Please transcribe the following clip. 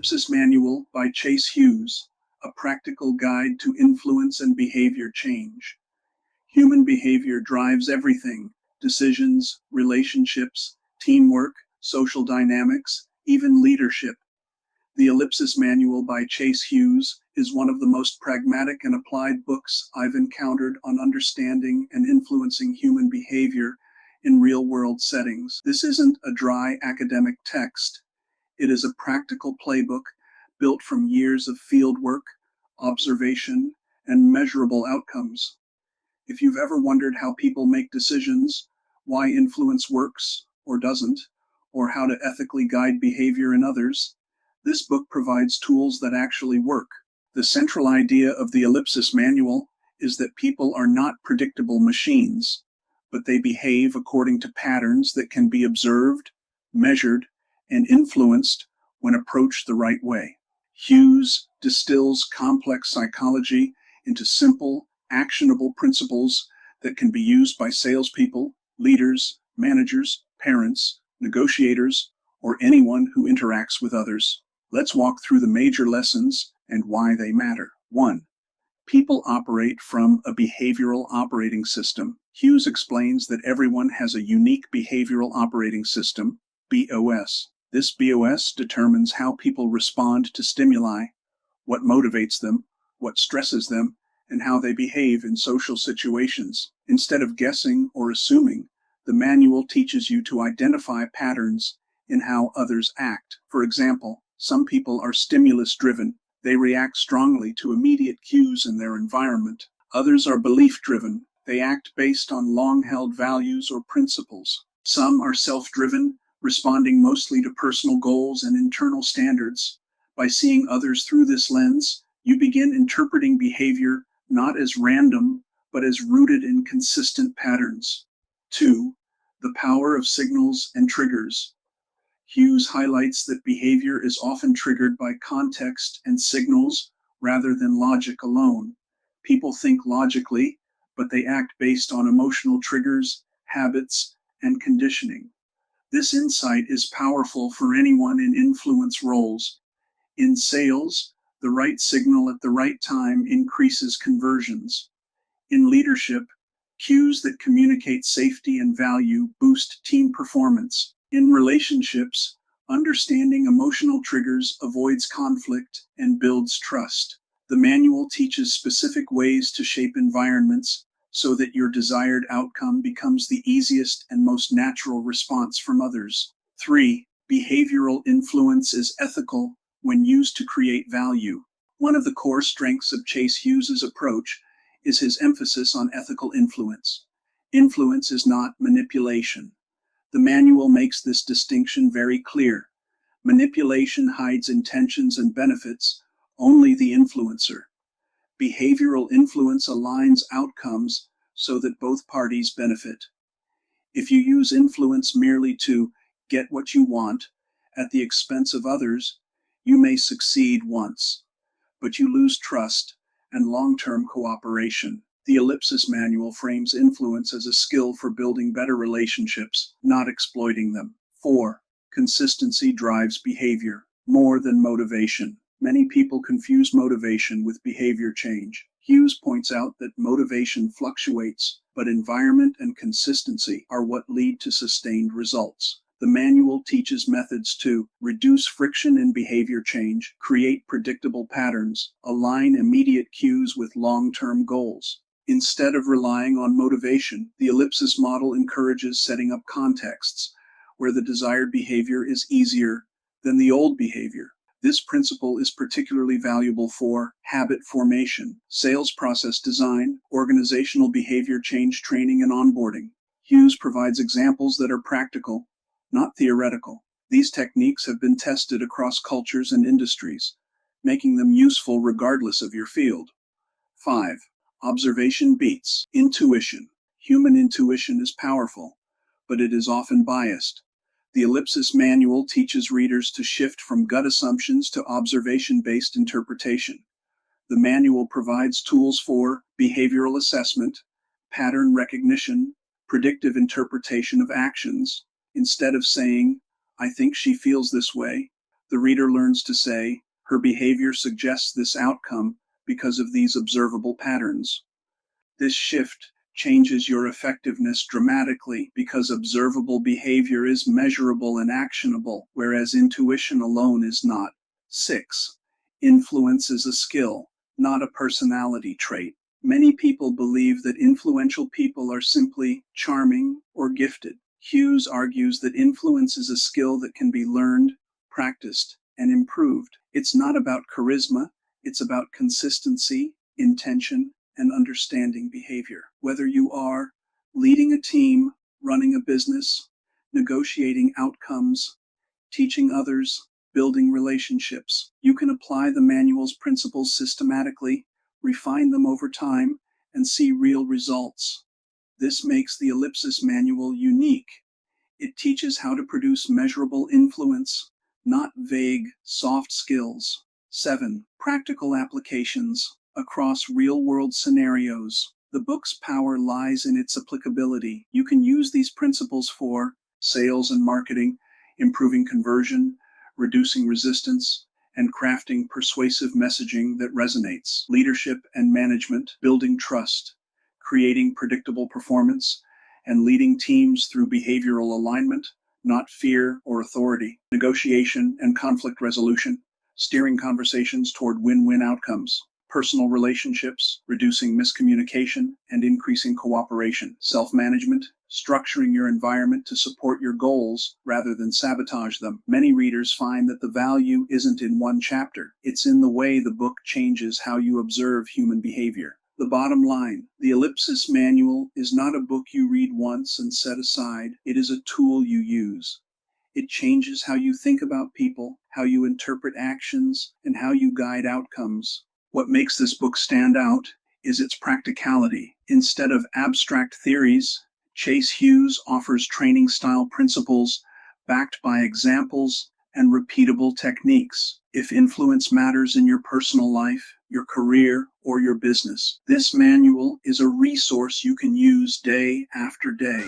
Ellipsis Manual by Chase Hughes, a practical guide to influence and behavior change. Human behavior drives everything: decisions, relationships, teamwork, social dynamics, even leadership. The Ellipsis Manual by Chase Hughes is one of the most pragmatic and applied books I've encountered on understanding and influencing human behavior in real-world settings. This isn't a dry academic text. It is a practical playbook built from years of fieldwork, observation, and measurable outcomes. If you've ever wondered how people make decisions, why influence works or doesn't, or how to ethically guide behavior in others, this book provides tools that actually work. The central idea of the Ellipsis Manual is that people are not predictable machines, but they behave according to patterns that can be observed, measured, and influenced when approached the right way. Hughes distills complex psychology into simple, actionable principles that can be used by salespeople, leaders, managers, parents, negotiators, or anyone who interacts with others. Let's walk through the major lessons and why they matter. 1. People operate from a behavioral operating system. Hughes explains that everyone has a unique behavioral operating system, BOS. This BOS determines how people respond to stimuli, what motivates them, what stresses them, and how they behave in social situations. Instead of guessing or assuming, the manual teaches you to identify patterns in how others act. For example, some people are stimulus-driven. They react strongly to immediate cues in their environment. Others are belief-driven. They act based on long-held values or principles. Some are self-driven, responding mostly to personal goals and internal standards. By seeing others through this lens, you begin interpreting behavior not as random, but as rooted in consistent patterns. 2. The power of signals and triggers. Hughes highlights that behavior is often triggered by context and signals rather than logic alone. People think logically, but they act based on emotional triggers, habits, and conditioning. This insight is powerful for anyone in influence roles. In sales, the right signal at the right time increases conversions. In leadership, cues that communicate safety and value boost team performance. In relationships, understanding emotional triggers avoids conflict and builds trust. The manual teaches specific ways to shape environments so that your desired outcome becomes the easiest and most natural response from others. 3. Behavioral influence is ethical when used to create value. One of the core strengths of Chase Hughes's approach is his emphasis on ethical influence. Influence is not manipulation. The manual makes this distinction very clear. Manipulation hides intentions and benefits only the influencer. Behavioral influence aligns outcomes so that both parties benefit. If you use influence merely to get what you want at the expense of others, you may succeed once, but you lose trust and long-term cooperation. The Ellipsis Manual frames influence as a skill for building better relationships, not exploiting them. 4. Consistency drives behavior more than motivation. Many people confuse motivation with behavior change. Hughes points out that motivation fluctuates, but environment and consistency are what lead to sustained results. The manual teaches methods to reduce friction in behavior change, create predictable patterns, align immediate cues with long-term goals. Instead of relying on motivation, the ellipsis model encourages setting up contexts where the desired behavior is easier than the old behavior. This principle is particularly valuable for habit formation, sales process design, organizational behavior change training, and onboarding. Hughes provides examples that are practical, not theoretical. These techniques have been tested across cultures and industries, making them useful regardless of your field. 5. Observation beats intuition. Human intuition is powerful, but it is often biased. The Ellipsis Manual teaches readers to shift from gut assumptions to observation-based interpretation. The manual provides tools for behavioral assessment, pattern recognition, predictive interpretation of actions. Instead of saying, "I think she feels this way," The reader learns to say, her behavior suggests this outcome because of these observable patterns. This shift changes your effectiveness dramatically because observable behavior is measurable and actionable, whereas intuition alone is not. 6. Influence is a skill, not a personality trait. Many people believe that influential people are simply charming or gifted. Hughes argues that influence is a skill that can be learned, practiced, and improved. It's not about charisma, it's about consistency, intention, and understanding behavior. Whether you are leading a team, running a business, negotiating outcomes, teaching others, building relationships, you can apply the manual's principles systematically, refine them over time, and see real results. This makes the Ellipsis Manual unique. It teaches how to produce measurable influence, not vague, soft skills. 7. Practical applications across real-world scenarios. The book's power lies in its applicability. You can use these principles for sales and marketing, improving conversion, reducing resistance, and crafting persuasive messaging that resonates. Leadership and management, building trust, creating predictable performance, and leading teams through behavioral alignment, not fear or authority. Negotiation and conflict resolution, steering conversations toward win-win outcomes. Personal relationships, reducing miscommunication and increasing cooperation. Self-management, structuring your environment to support your goals rather than sabotage them. Many readers find that the value isn't in one chapter. It's in the way the book changes how you observe human behavior. The bottom line, the Ellipsis Manual is not a book you read once and set aside. It is a tool you use. It changes how you think about people, how you interpret actions, and how you guide outcomes. What makes this book stand out is its practicality. Instead of abstract theories, Chase Hughes offers training-style principles backed by examples and repeatable techniques. If influence matters in your personal life, your career, or your business, this manual is a resource you can use day after day.